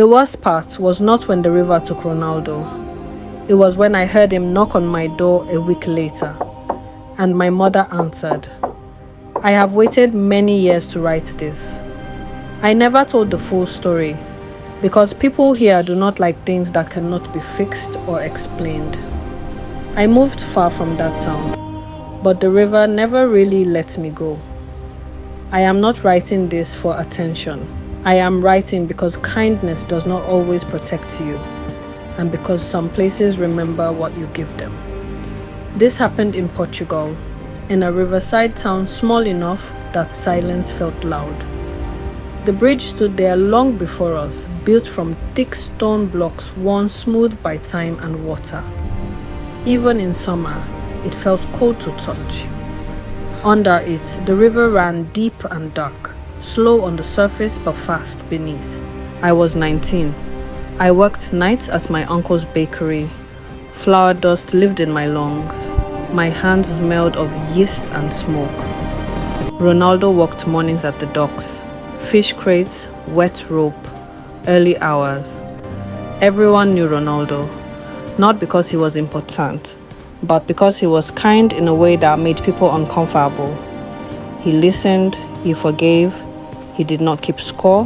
The worst part was not when the river took Ronaldo. It was when I heard him knock on my door a week later, and my mother answered. I have waited many years to write this. I never told the full story, because people here do not like things that cannot be fixed or explained. I moved far from that town, but the river never really let me go. I am not writing this for attention. I am writing because kindness does not always protect you, and because some places remember what you give them. This happened in Portugal, in a riverside town small enough that silence felt loud. The bridge stood there long before us, built from thick stone blocks worn smooth by time and water. Even in summer, it felt cold to touch. Under it, the river ran deep and dark, slow on the surface but fast beneath. I was 19. I worked nights at my uncle's bakery. Flour dust lived in my lungs. My hands smelled of yeast and smoke. Ronaldo walked mornings at the docks. Fish crates, wet rope, early hours. Everyone knew Ronaldo, not because he was important, but because he was kind in a way that made people uncomfortable. He listened, he forgave, he did not keep score.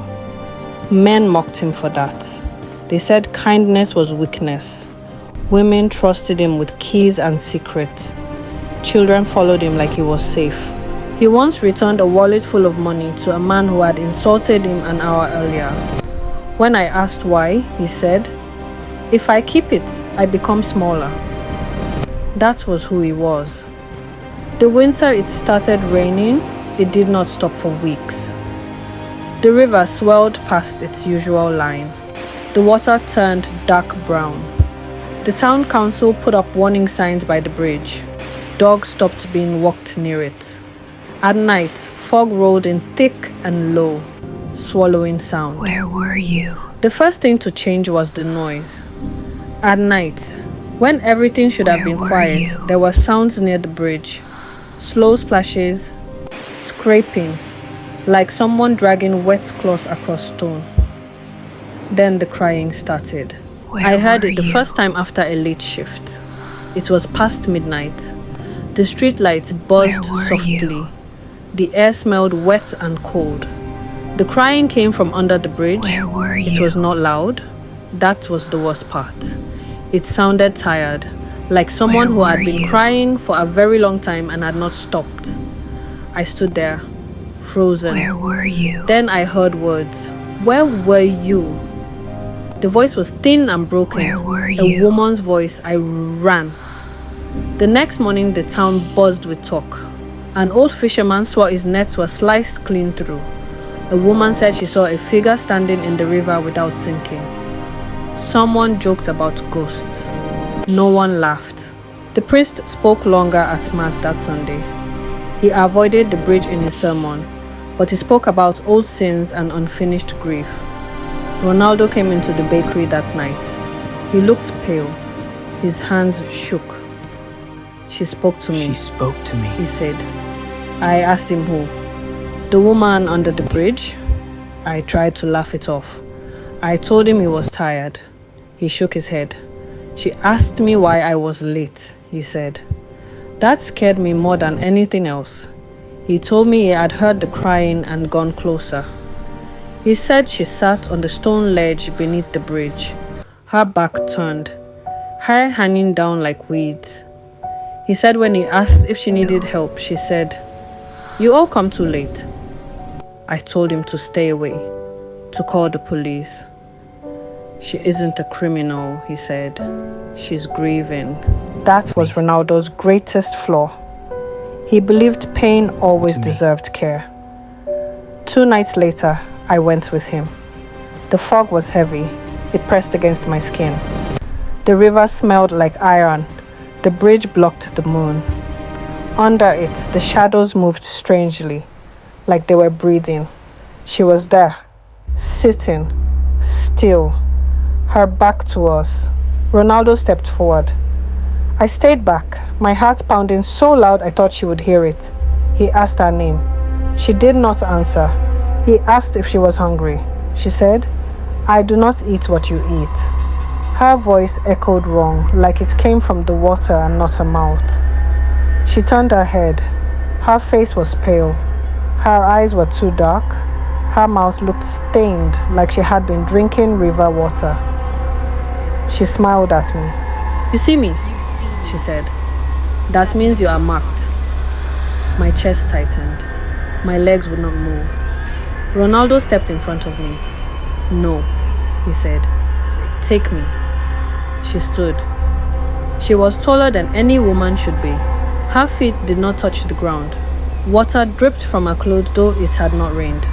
Men mocked him for that. They said kindness was weakness. Women trusted him with keys and secrets. Children followed him like he was safe. He once returned a wallet full of money to a man who had insulted him an hour earlier. When I asked why, he said, "If I keep it, I become smaller." That was who he was. The winter it started raining, it did not stop for weeks. The river swelled past its usual line. The water turned dark brown. The town council put up warning signs by the bridge. Dogs stopped being walked near it. At night, fog rolled in thick and low, swallowing sound. Where were you? The first thing to change was the noise. At night, when everything should have been quiet, there were sounds near the bridge. Slow splashes, scraping, like someone dragging wet cloth across stone. Then the crying started. I heard it the first time after a late shift. It was past midnight. The street lights buzzed softly. The air smelled wet and cold. The crying came from under the bridge. Where were you? It was not loud. That was the worst part. It sounded tired, like someone who had been crying for a very long time and had not stopped. I stood there, frozen. Where were you? Then I heard words. Where were you? The voice was thin and broken. Where were you? A woman's voice. I ran. The next morning, the town buzzed with talk. An old fisherman swore his nets were sliced clean through. A woman said she saw a figure standing in the river without sinking. Someone joked about ghosts. No one laughed. The priest spoke longer at Mass that Sunday. He avoided the bridge in his sermon, but he spoke about old sins and unfinished grief. Ronaldo came into the bakery that night. He looked pale. His hands shook. She spoke to me. She spoke to me. He said. I asked him who. The woman under the bridge. I tried to laugh it off. I told him he was tired. He shook his head. She asked me why I was late, he said. That scared me more than anything else. He told me he had heard the crying and gone closer. He said she sat on the stone ledge beneath the bridge, her back turned, hair hanging down like weeds. He said when he asked if she needed help, she said, "You all come too late." I told him to stay away, to call the police. She isn't a criminal, he said. She's grieving. That was Ronaldo's greatest flaw. He believed pain always deserved care. 2 nights later, I went with him. The fog was heavy. It pressed against my skin. The river smelled like iron. The bridge blocked the moon. Under it, the shadows moved strangely, like they were breathing. She was there, sitting, still, her back to us. Ronaldo stepped forward. I stayed back, my heart pounding so loud I thought she would hear it. He asked her name. She did not answer. He asked if she was hungry. She said, I do not eat what you eat. Her voice echoed wrong, like it came from the water and not her mouth. She turned her head. Her face was pale. Her eyes were too dark. Her mouth looked stained, like she had been drinking river water. She smiled at me. "You see me?" she said. "That means you are marked." My chest tightened. My legs would not move. Ronaldo stepped in front of me. "No," he said. "Take me." She stood. She was taller than any woman should be. Her feet did not touch the ground. Water dripped from her clothes, though it had not rained.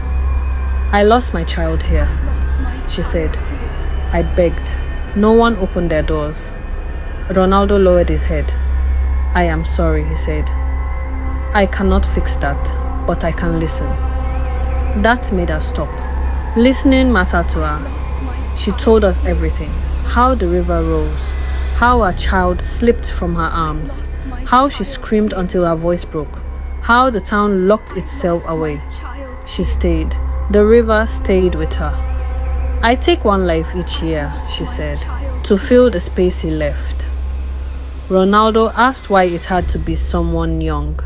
"I lost my child here," she said. I begged. No one opened their doors. Ronaldo lowered his head. "I am sorry," he said. "I cannot fix that, but I can listen." That made her stop. Listening mattered to her. She told us everything. How the river rose. How her child slipped from her arms. How she screamed until her voice broke. How the town locked itself away. She stayed. The river stayed with her. "I take one life each year," she said, "to fill the space he left." Ronaldo asked why it had to be someone young.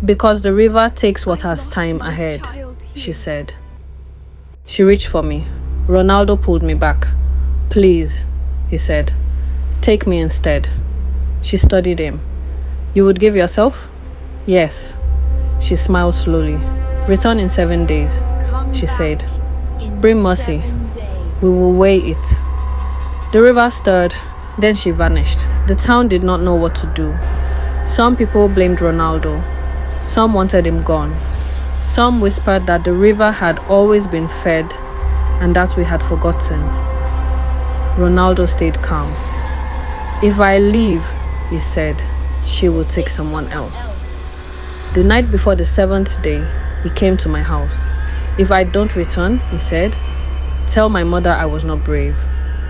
"Because the river takes what has time ahead," she said. She reached for me. Ronaldo pulled me back. "Please," he said. "Take me instead." She studied him. "You would give yourself?" "Yes." She smiled slowly. "Return in 7 days," she said. "Bring mercy. We will weigh it." The river stirred, then she vanished. The town did not know what to do. Some people blamed Ronaldo. Some wanted him gone. Some whispered that the river had always been fed and that we had forgotten. Ronaldo stayed calm. "If I leave," he said, "she will take someone else." The night before the 7th day, he came to my house. "If I don't return," he said, "tell my mother I was not brave.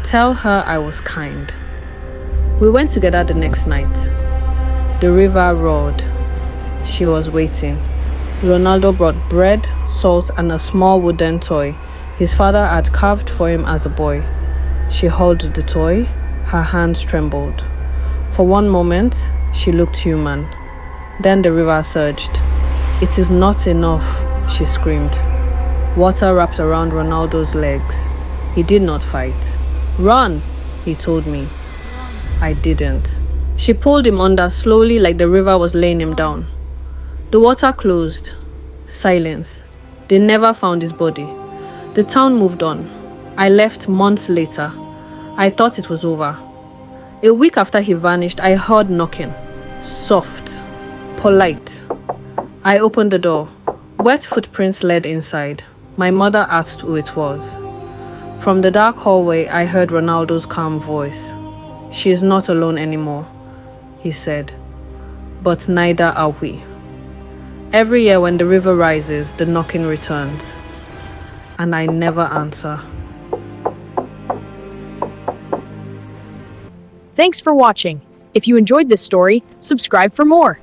Tell her I was kind." We went together the next night. The river roared. She was waiting. Ronaldo brought bread, salt, and a small wooden toy his father had carved for him as a boy. She held the toy. Her hands trembled. For one moment, she looked human. Then the river surged. "It is not enough," she screamed. Water wrapped around Ronaldo's legs. He did not fight. "Run," he told me. I didn't. She pulled him under slowly, like the river was laying him down. The water closed. Silence. They never found his body. The town moved on. I left months later. I thought it was over. A week after he vanished, I heard knocking. Soft. Polite. I opened the door. Wet footprints led inside. My mother asked who it was. From the dark hallway, I heard Ronaldo's calm voice. "She is not alone anymore," he said. "But neither are we." Every year when the river rises, the knocking returns. And I never answer. Thanks for watching. If you enjoyed this story, subscribe for more.